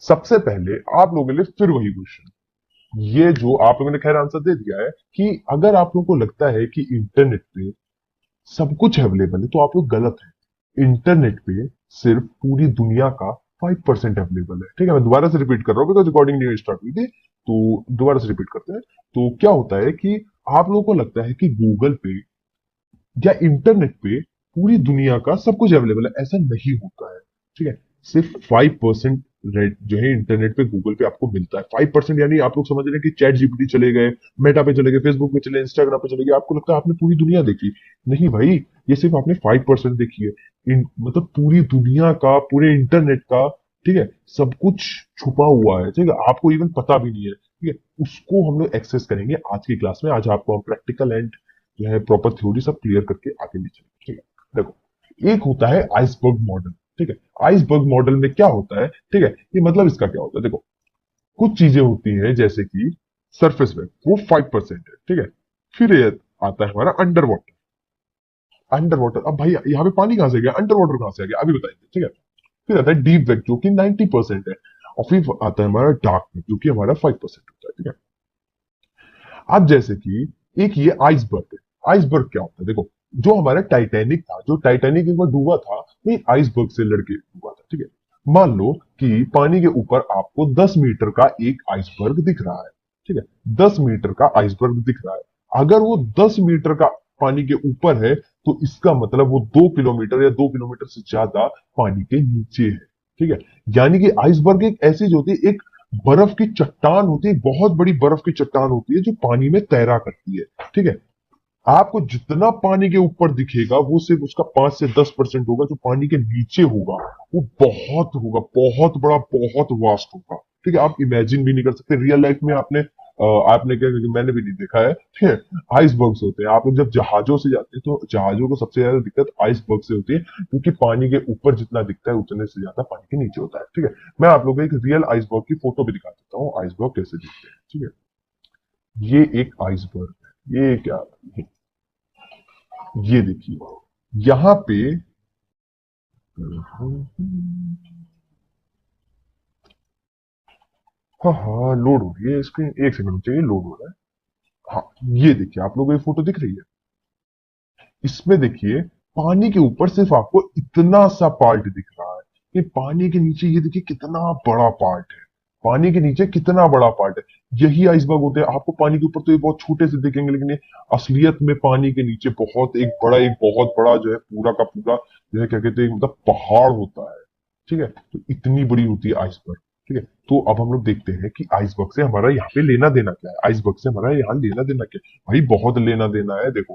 सबसे पहले आप लोगों के लिए फिर वही क्वेश्चन, ये जो आप लोगों ने खैर आंसर दे दिया है कि अगर आप लोगों को लगता है कि इंटरनेट पे सब कुछ अवेलेबल है तो आप लोग गलत है। इंटरनेट पे सिर्फ पूरी दुनिया का 5% अवेलेबल है। ठीक है, मैं दोबारा से रिपीट कर रहा हूँ बिकॉज रिकॉर्डिंग नहीं स्टार्ट हुई थी, तो दोबारा से रिपीट करते हैं। तो क्या होता है कि आप लोगों को लगता है कि गूगल पे या इंटरनेट पे पूरी दुनिया का सब कुछ अवेलेबल है, ऐसा नहीं होता है। ठीक है, सिर्फ 5% रेट जो है इंटरनेट पे गूगल पे आपको मिलता है। 5% यानी आप लोग समझ रहे हैं कि चैट जीपीटी चले गए, मेटा पे चले गए, फेसबुक पे चले, इंस्टाग्राम पे चले गए, आपको लगता है आपने पूरी दुनिया देखी। नहीं भाई, ये सिर्फ आपने 5% देखी है। मतलब पूरी दुनिया का, पूरे इंटरनेट का, ठीक है, सब कुछ छुपा हुआ है। ठीक है, आपको इवन पता भी नहीं है। ठीक है, उसको हम लोग एक्सेस करेंगे आज की क्लास में। आज आपको हम प्रैक्टिकल एंड जो है प्रॉपर थ्योरी सब क्लियर करके आगे ले चलेंगे। ठीक है, देखो, एक होता है आइसबर्ग मॉडल। ठीक है, आइसबर्ग मॉडल में क्या होता है, ठीक है, ये मतलब इसका क्या होता है, देखो, कुछ चीजें होती हैं जैसे कि सरफेस वेव, वो 5% है। ठीक है, फिर ये आता है हमारा अंडर वाटर। अंडर वाटर, अब भाई यहाँ पे पानी कहां से गया, अंडर वाटर कहां से आ गया, अभी बताएंगे। ठीक है, फिर आता है डीप वेव जो कि 90% है, और फिर आता है हमारा डार्क वेव जो कि हमारा 5% होता है। ठीक है, अब जैसे कि एक ये आइसबर्ग है। आइसबर्ग क्या होता है, देखो, जो हमारा टाइटैनिक था, जो टाइटैनिक एक बार डूबा था, वो एक आइसबर्ग से लड़के डूबा था। ठीक है, मान लो कि पानी के ऊपर आपको 10 मीटर का एक आइसबर्ग दिख रहा है। ठीक है, 10 मीटर का आइसबर्ग दिख रहा है। अगर वो 10 मीटर का पानी के ऊपर है तो इसका मतलब वो 2 किलोमीटर या 2 किलोमीटर से ज्यादा पानी के नीचे है। ठीक है, यानी कि आइसबर्ग एक ऐसी जो होती है, एक बर्फ की चट्टान होती है, बहुत बड़ी बर्फ की चट्टान होती है जो पानी में तैरा करती है। ठीक है, आपको जितना पानी के ऊपर दिखेगा वो सिर्फ उसका 5 से 10% होगा, जो पानी के नीचे होगा वो बहुत होगा, बहुत बड़ा, बहुत वास्ट होगा। ठीक है, आप इमेजिन भी नहीं कर सकते रियल लाइफ में। आपने क्या, मैंने भी नहीं देखा है। ठीक है, आइसबर्ग्स होते हैं, आप लोग जब जहाजों से जाते हैं तो जहाजों को सबसे ज्यादा दिक्कत आइसबर्ग से होती है, क्योंकि पानी के ऊपर जितना दिखता है उतने से ज्यादा पानी के नीचे होता है। ठीक है, मैं आप लोगों को एक रियल आइसबर्ग की फोटो भी दिखा देता हूँ, आइसबर्ग कैसे दिखते हैं। ठीक है, ये एक आइसबर्ग है, ये क्या, ये देखिए यहाँ पे, हाँ हाँ, लोड हो रही है स्क्रीन, एक सेकंड चाहिए, लोड हो रहा है। हाँ, ये देखिए, आप लोगों को ये फोटो दिख रही है, इसमें देखिए पानी के ऊपर सिर्फ आपको इतना सा पार्ट दिख रहा है। ये पानी के नीचे ये देखिए कितना बड़ा पार्ट है, पानी के नीचे कितना बड़ा पार्ट है। यही आइसबर्ग होते हैं, आपको पानी के ऊपर तो ये बहुत छोटे से दिखेंगे, लेकिन ये असलियत में पानी के नीचे बहुत एक बहुत बड़ा जो है पूरा का पूरा जो है क्या कहते हैं, मतलब पहाड़ होता है। ठीक है, तो इतनी बड़ी होती है आइसबर्ग। ठीक है, तो अब हम लोग देखते हैं कि आइसबर्ग से हमारा यहाँ पे लेना देना क्या है, आइसबर्ग से हमारा यहाँ लेना देना क्या है। भाई बहुत लेना देना है। देखो,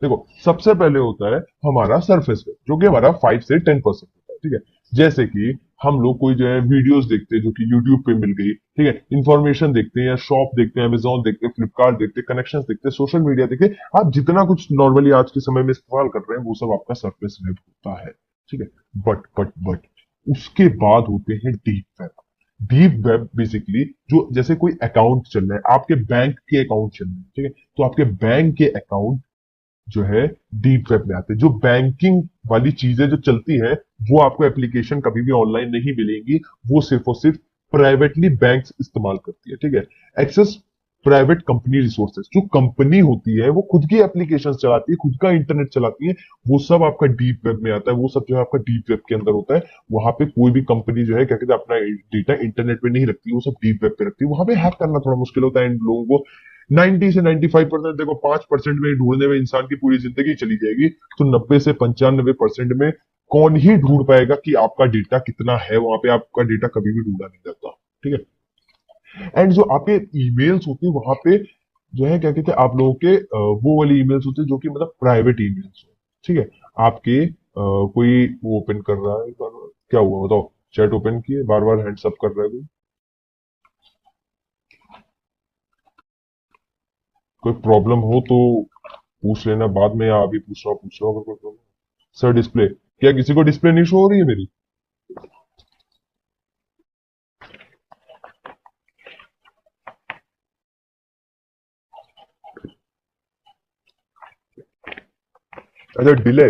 देखो, सबसे पहले होता है हमारा सरफेस वेव जो कि हमारा 5 से 10% होता है। ठीक है, जैसे कि हम लोग कोई जो है वीडियोस देखते हैं जो कि यूट्यूब पे मिल गई, ठीक है, इंफॉर्मेशन देखते हैं या शॉप देखते हैं, अमेजोन देखते हैं, फ्लिपकार्ट देखते हैं, कनेक्शंस देखते हैं, सोशल मीडिया देखते हैं, आप जितना कुछ नॉर्मली आज के समय में इस्तेमाल कर रहे हैं वो सब आपका सरफेस वेब होता है। ठीक है, बट उसके बाद होते हैं deep web. Deep web basically जो, जैसे कोई अकाउंट चल रहा है, आपके बैंक के अकाउंट चल रहे हैं, ठीक है, तो आपके बैंक के अकाउंट जो है डीप वेब में आते हैं। जो बैंकिंग वाली चीजें जो चलती हैं वो आपको एप्लीकेशन कभी भी ऑनलाइन नहीं मिलेंगी, वो सिर्फ और सिर्फ प्राइवेटली बैंक्स इस्तेमाल करती है। ठीक है, एक्सेस प्राइवेट कंपनी रिसोर्सेज, जो कंपनी होती है वो खुद की एप्लीकेशन चलाती है, खुद का इंटरनेट चलाती है, वो सब आपका डीप वेब में आता है, वो सब जो है आपका डीप वेब के अंदर होता है। वहां पे कोई भी कंपनी जो है क्या कहते हैं अपना डेटा इंटरनेट पे नहीं रखती, वो सब डीप वेब पे रखती है। वहां पे हैक करना थोड़ा मुश्किल होता है इन लोगों को। 90 से 95%, देखो 5% में ढूंढने में इंसान की पूरी जिंदगी चली जाएगी, तो 90 से 95% में कौन ही ढूंढ पाएगा कि आपका डेटा कितना है वहां पे। आपका डेटा कभी भी ढूंढा नहीं जाता। ठीक है, एंड जो आपके ईमेल्स होते हैं वहां पे जो है क्या कहते हैं आप लोगों के वो वाली ईमेल्स होते हैं जो कि मतलब प्राइवेट ईमेल्स हो। ठीक है, आपके कोई वो ओपन कर रहा है, क्या हुआ बताओ, चैट ओपन किए, बार बार हैंड्स अप कर रहा है कोई, कोई प्रॉब्लम हो तो पूछ लेना बाद में, या अभी पूछ रहा हूँ अगर कोई प्रॉब्लम। सर डिस्प्ले, क्या किसी को डिस्प्ले नहीं शो हो रही है मेरी? अच्छा, डिले,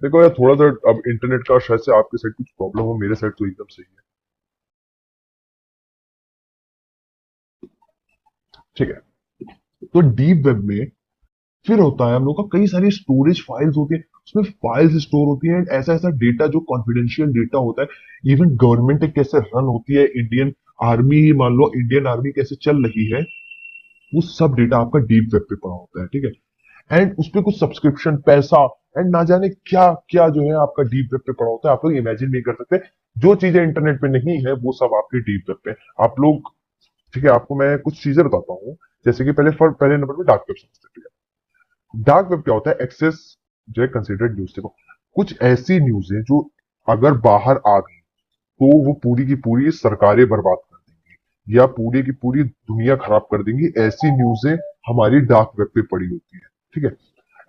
देखो यार थोड़ा सा अब इंटरनेट का शायद से आपके साइड कुछ प्रॉब्लम हो, मेरे साइड तो एकदम सही है। ठीक है। तो डीप वेब में फिर होता है हम लोग का कई सारी स्टोरेज फाइल्स होती है, उसमें फाइल्स स्टोर होती है, ऐसा ऐसा डेटा जो कॉन्फिडेंशियल डेटा होता है, इवन गवर्नमेंट कैसे रन होती है, इंडियन आर्मी ही मान लो, इंडियन आर्मी कैसे चल रही है, वो सब डेटा आपका डीप वेब पे पड़ा होता है। ठीक है। एंड उस पे कुछ सब्सक्रिप्शन पैसा एंड ना जाने क्या क्या जो है आपका डीप वेब पे पड़ा होता है, आप लोग इमेजिन नहीं कर सकते। जो चीजें इंटरनेट पे नहीं है वो सब आपके डीप वेब पे आप लोग। ठीक है, आपको मैं कुछ चीजें बताता हूँ। जैसे कि पहले नंबर पे डार्क वेब समझते हैं। ठीक है, डार्क वेब क्या होता है? एक्सेस जो है कंसिडर्ड न्यूज। देखो, कुछ ऐसी न्यूज है जो अगर बाहर आ गई तो वो पूरी की पूरी सरकारें बर्बाद कर देंगी या पूरी की पूरी दुनिया खराब कर देंगी। ऐसी न्यूजें हमारी डार्क वेब पे पड़ी होती है। ठीक है।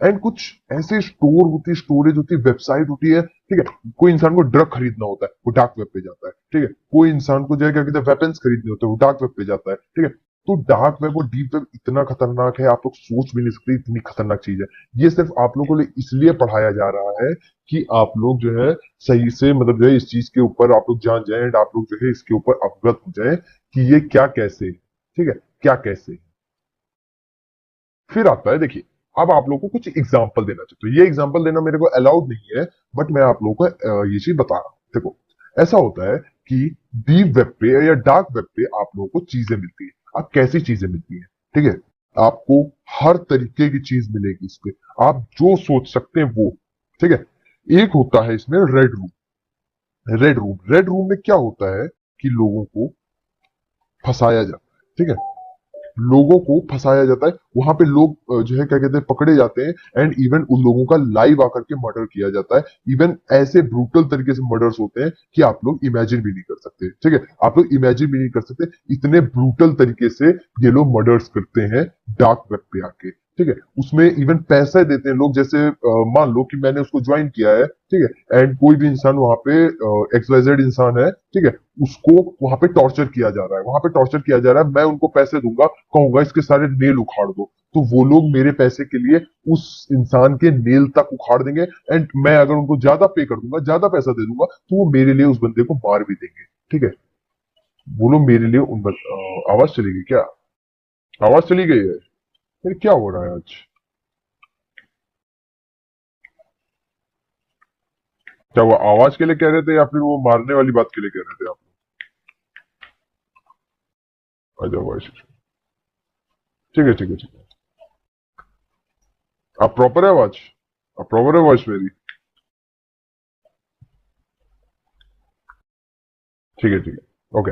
एंड कुछ ऐसे स्टोरेज होती है, वेबसाइट होती है। ठीक है, कोई इंसान को ड्रग खरीदना होता है वो डार्क वेब पे जाता है। ठीक है, कोई इंसान को जो है क्या कहते हैं वेपन्स खरीदने होते हैं वो डार्क वेब पे जाता है। ठीक है। तो डार्क वेब और डीप वेब इतना खतरनाक है, आप लोग सोच भी नहीं सकते इतनी खतरनाक चीज है। ये सिर्फ आप लोगों को इसलिए पढ़ाया जा रहा है कि आप लोग जो है सही से मतलब जो है इस चीज के ऊपर आप लोग जान जाए एंड आप लोग जो है इसके ऊपर अवगत हो जाए कि ये क्या कैसे है। ठीक है, क्या कैसे है। फिर आता है, देखिए, अब आप लोगों को कुछ एग्जाम्पल देना चाहिए। तो ये एग्जाम्पल देना मेरे को अलाउड नहीं है, बट मैं आप लोगों को ये चीज बता रहा हूँ। देखो, ऐसा होता है कि डीप वेब पे या डार्क वेब पे आप लोगों को चीजें मिलती है। अब कैसी चीजें मिलती है? ठीक है, आपको हर तरीके की चीज मिलेगी इस पे, आप जो सोच सकते हैं वो। ठीक है। एक होता है इसमें रेड रूम। रेड रूम में क्या होता है कि लोगों को फंसाया जाता है। ठीक है, लोगों को फंसाया जाता है, वहां पे लोग जो है क्या कहते हैं पकड़े जाते हैं एंड इवन उन लोगों का लाइव आकर के मर्डर किया जाता है। इवन ऐसे ब्रूटल तरीके से मर्डर्स होते हैं कि आप लोग इमेजिन भी नहीं कर सकते। ठीक है, आप लोग इमेजिन भी नहीं कर सकते इतने ब्रूटल तरीके से ये लोग मर्डर्स करते हैं डार्क वेब पे आके। ठीक है, उसमें इवन पैसे देते हैं लोग। जैसे मान लो कि मैंने उसको ज्वाइन किया है। ठीक है, एंड कोई भी इंसान वहां पे एक्सवाइजेड इंसान है। ठीक है, उसको वहां पे टॉर्चर किया जा रहा है, वहां पे टॉर्चर किया जा रहा है, मैं उनको पैसे दूंगा, कहूंगा इसके सारे नेल उखाड़ दो, तो वो लोग मेरे पैसे के लिए उस इंसान के नेल तक उखाड़ देंगे। एंड मैं अगर उनको ज्यादा पे कर दूंगा, ज्यादा पैसा दे दूंगा, तो वो मेरे लिए उस बंदे को मार भी देंगे। ठीक है, वो लोग मेरे लिए आवाज चली गई क्या? आवाज चली गई है? फिर क्या हो रहा है आज? क्या वो आवाज के लिए कह रहे थे या फिर वो मारने वाली बात के लिए कह रहे थे आप? अच्छा वॉइस। ठीक है, ठीक है, ठीक है। आप प्रॉपर है आवाज? आप प्रॉपर है वॉइस मेरी? ठीक है, ठीक है, ओके।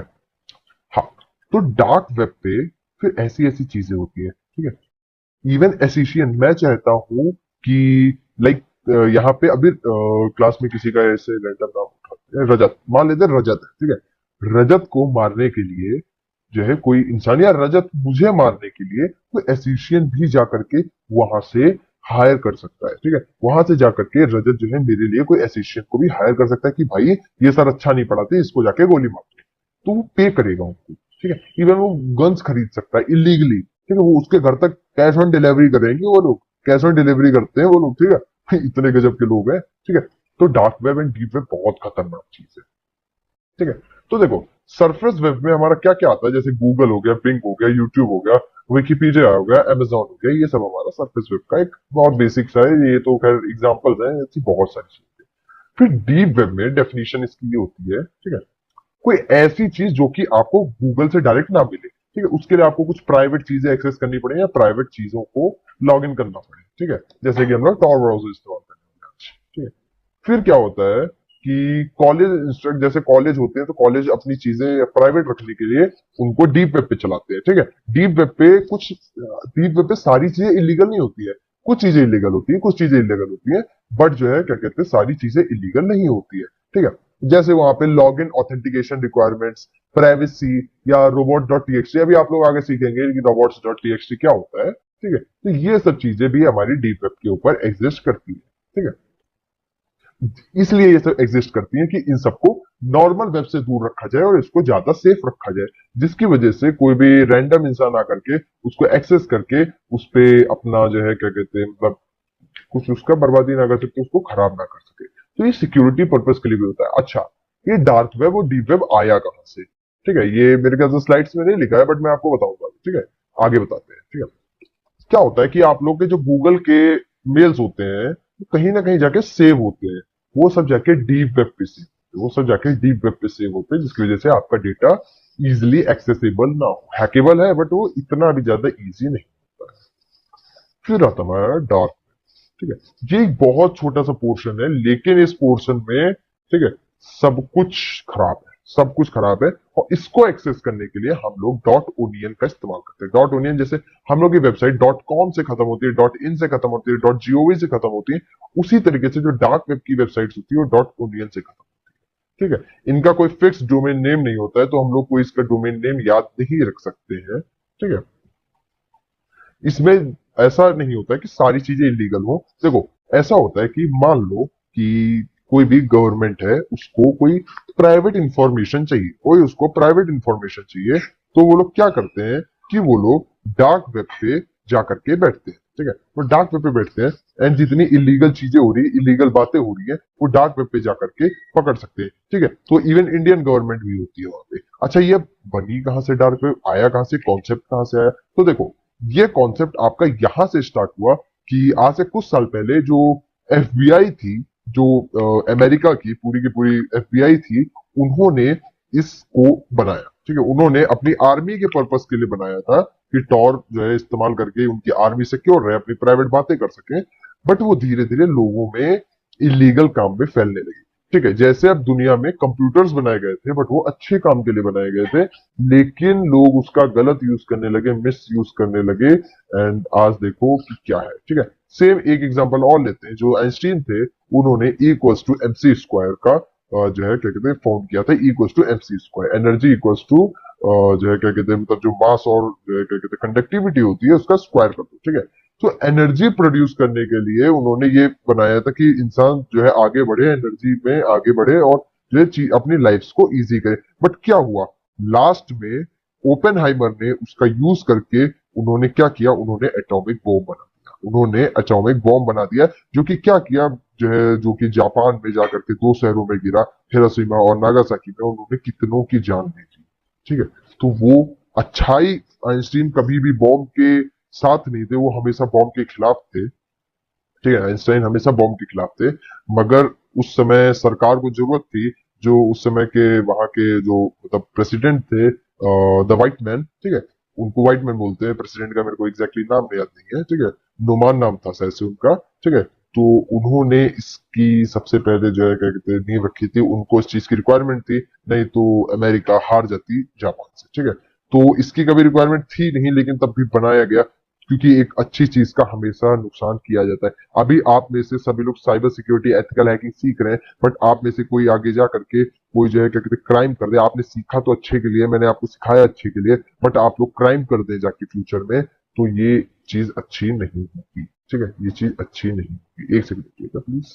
हाँ, तो डार्क वेब पे फिर ऐसी ऐसी चीजें होती है। ठीक है, इवन एसिशियन मैं चाहता हूं कि लाइक यहाँ पे अभी क्लास में किसी का ऐसे रैंडम नाम उठाते हैं, रजत मान लेते हैं, रजत है। ठीक है, रजत को मारने के लिए जो है कोई इंसान, या रजत मुझे मारने के लिए कोई एसिशियन भी जा करके वहां से हायर कर सकता है। ठीक है, वहां से जाकर के रजत जो है मेरे लिए कोई एसिशियन को भी हायर कर सकता है कि भाई ये सर अच्छा नहीं पढ़ाते, इसको जाके गोली मार दो। तो वो पे करेगा उनको। ठीक है, इवन वो गन्स खरीद सकता है इलीगली। ठीक है, वो उसके घर तक कैश ऑन डिलीवरी करेंगे वो लोग, कैश ऑन डिलीवरी करते हैं वो लोग। ठीक है, इतने गजब के लोग हैं। ठीक है, तो dark web and deep web बहुत खतरनाक चीज है। ठीक है, तो देखो, सरफेस वेब में हमारा क्या क्या आता है? जैसे गूगल हो गया, बिंग हो गया, यूट्यूब हो गया, विकीपीडिया हो गया, अमेजोन हो गया, ये सब हमारा सरफेस वेब का एक बहुत बेसिक सा है। ये तो खैर एग्जांपल्स हैं, ऐसी बहुत सारी चीजें। फिर डीप वेब में डेफिनेशन इसकी ये होती है। ठीक है, कोई ऐसी चीज जो कि आपको गूगल से डायरेक्ट ना मिले। ठीक है, उसके लिए आपको कुछ प्राइवेट चीजें एक्सेस करनी पड़े या प्राइवेट चीजों को लॉग इन करना पड़े। ठीक है, जैसे कि हम लोग टॉर ब्राउजर इस्तेमाल करते हैं। ठीक है, फिर क्या होता है कि कॉलेज इंस्ट्रक्ट जैसे कॉलेज होते हैं, तो कॉलेज अपनी चीजें प्राइवेट रखने के लिए उनको डीप वेब पे चलाते हैं। ठीक है, डीप वेब पे कुछ डीप वेब पे सारी चीजें इलीगल नहीं होती है, कुछ चीजें इलीगल होती है, कुछ चीजें इलीगल होती है, बट जो है क्या कहते हैं सारी चीजें इलीगल नहीं होती है। ठीक है, जैसे वहां पे log in authentication requirements, privacy, या रोबोट डॉट टी। अभी आप लोग आगे सीखेंगे कि रोबोट्स डॉट टी क्या होता है। ठीक है, तो ये सब चीजें भी हमारी डीप वेब के ऊपर एग्जिस्ट करती है। ठीक है, इसलिए ये सब एग्जिस्ट करती है कि इन सबको नॉर्मल वेब से दूर रखा जाए और इसको ज्यादा सेफ रखा जाए, जिसकी वजह से कोई भी रैंडम इंसान आकर के उसको एक्सेस करके उस पे अपना जो है क्या कहते हैं मतलब कुछ उसका बर्बादी ना कर सके, उसको खराब ना कर सके। तो ये सिक्योरिटी पर्पज के लिए भी होता है। अच्छा, ये डार्क वेब और डीप वेब आया कहां से? ठीक है, ये मेरे ख्याल से स्लाइड्स में नहीं लिखा है, बट मैं आपको बताऊंगा। ठीक है, आगे बताते हैं। ठीक है, क्या होता है कि आप लोग के जो गूगल के मेल्स होते हैं वो कहीं ना कहीं जाके सेव होते हैं, वो सब जाके डीप वेब पे सेव होते हैं, वो सब जाके डीप वेब पे सेव होते हैं, जिसकी वजह से आपका डेटा इजिली एक्सेसिबल ना हो। हैकेबल है बट वो इतना भी ज्यादा इजी नहीं होता है। फिर आता है हमारा डार्क। ठीक है, ये एक बहुत छोटा सा पोर्शन है, लेकिन इस पोर्शन में ठीक है सब कुछ खराब है, सब कुछ खराब है। और इसको एक्सेस करने के लिए हम लोग डॉट ओनियन का इस्तेमाल करते हैं। डॉट ओनियन जैसे हम लोग की वेबसाइट डॉट कॉम से खत्म होती है, डॉट इन से खत्म होती है, डॉट जीओवी से खत्म होती है, उसी तरीके से जो डार्क वेब की वेबसाइट होती है वो डॉट ओनियन से खत्म। ठीक है, इनका कोई फिक्स डोमेन नेम नहीं होता है, तो हम लोग कोई इसका डोमेन नेम याद नहीं रख सकते हैं। ठीक है, इसमें ऐसा नहीं होता है कि सारी चीजें इलीगल हो। देखो, ऐसा होता है कि मान लो कि कोई भी गवर्नमेंट है, उसको कोई प्राइवेट इंफॉर्मेशन चाहिए, कोई उसको प्राइवेट इंफॉर्मेशन चाहिए, तो वो लोग क्या करते हैं कि वो लोग डार्क वेब पे जाकर के बैठते हैं। ठीक है, वो डार्क वेब पे बैठते हैं, एंड जितनी इलीगल चीजें हो रही है, इलीगल बातें हो रही है, वो डार्क वेब पे जाकर के पकड़ सकते हैं। ठीक है, तो इवन इंडियन गवर्नमेंट भी होती है वहां पे। अच्छा, ये बनी कहां से, डार्क वेब आया कहां से, कॉन्सेप्ट कहां से आया? तो देखो, ये कॉन्सेप्ट आपका यहां से स्टार्ट हुआ कि आज से कुछ साल पहले जो एफबीआई थी, जो अमेरिका की पूरी एफबीआई थी, उन्होंने इसको बनाया। ठीक है, उन्होंने अपनी आर्मी के पर्पस के लिए बनाया था कि टॉर जो है इस्तेमाल करके उनकी आर्मी सिक्योर रहे, अपनी प्राइवेट बातें कर सके। बट वो धीरे धीरे लोगों में इलीगल काम में फैलने लगी। ठीक है, जैसे अब दुनिया में कंप्यूटर्स बनाए गए थे, बट वो अच्छे काम के लिए बनाए गए थे, लेकिन लोग उसका गलत यूज करने लगे, मिस यूज करने लगे, एंड आज देखो कि क्या है। ठीक है, सेम एक एग्जांपल और लेते हैं। जो आइंस्टीन थे, उन्होंने E equals to M C square का जो है क्या कहते हैं फॉर्म किया था। E equals to M C square, energy equals to जो है क्या कहते हैं मतलब जो मास और जो है क्या कहते हैं कंडक्टिविटी होती है उसका स्क्वायर कर दो। ठीक है, तो एनर्जी प्रोड्यूस करने के लिए उन्होंने ये बनाया था कि इंसान जो है आगे बढ़े, एनर्जी में आगे बढ़े, और जो है अपनी लाइफ को इजी करे। बट क्या हुआ लास्ट में, ओपेनहाइमर ने उसका यूज करके उन्होंने क्या किया, उन्होंने एटॉमिक बॉम्ब बना दिया। उन्होंने एटॉमिक बॉम्ब बना दिया, जो कि क्या किया, जो है जो कि जापान में जाकर के दो शहरों में गिरा, हिरोशिमा और नागासाकी में। उन्होंने कितनों की जान ली थी। ठीक है, तो वो अच्छाई, आइंस्टीन कभी भी बॉम्ब के साथ नहीं थे, वो हमेशा बॉम्ब के खिलाफ थे। ठीक है, आइंस्टाइन हमेशा बॉम्ब के खिलाफ थे, मगर उस समय सरकार को जरूरत थी, जो उस समय के वहां के जो मतलब प्रेसिडेंट थे, द व्हाइट मैन। ठीक है, उनको व्हाइट मैन बोलते हैं, प्रेसिडेंट का मेरे को एग्जैक्टली नाम याद नहीं है। ठीक है, नुमान नाम था शायद से उनका। ठीक है, तो उन्होंने इसकी सबसे पहले जो है क्या कहते हैं नींव रखी थी, उनको इस चीज की रिक्वायरमेंट थी, नहीं तो अमेरिका हार जाती जापान से। ठीक है, तो इसकी कभी रिक्वायरमेंट थी नहीं, लेकिन तब भी बनाया गया, क्योंकि एक अच्छी चीज का हमेशा नुकसान किया जाता है। अभी आप में से सभी लोग साइबर सिक्योरिटी, एथिकल हैकिंग सीख रहे हैं, बट आप में से कोई आगे जा करके कोई जो है क्या कहते हैं क्राइम कर दे। आपने सीखा तो अच्छे के लिए, मैंने आपको सिखाया अच्छे के लिए, बट आप लोग क्राइम कर दे जाके फ्यूचर में, तो ये चीज अच्छी नहीं होगी। ठीक है, ये चीज अच्छी नहीं होगी। एक सेकंड रुकिएगा प्लीज।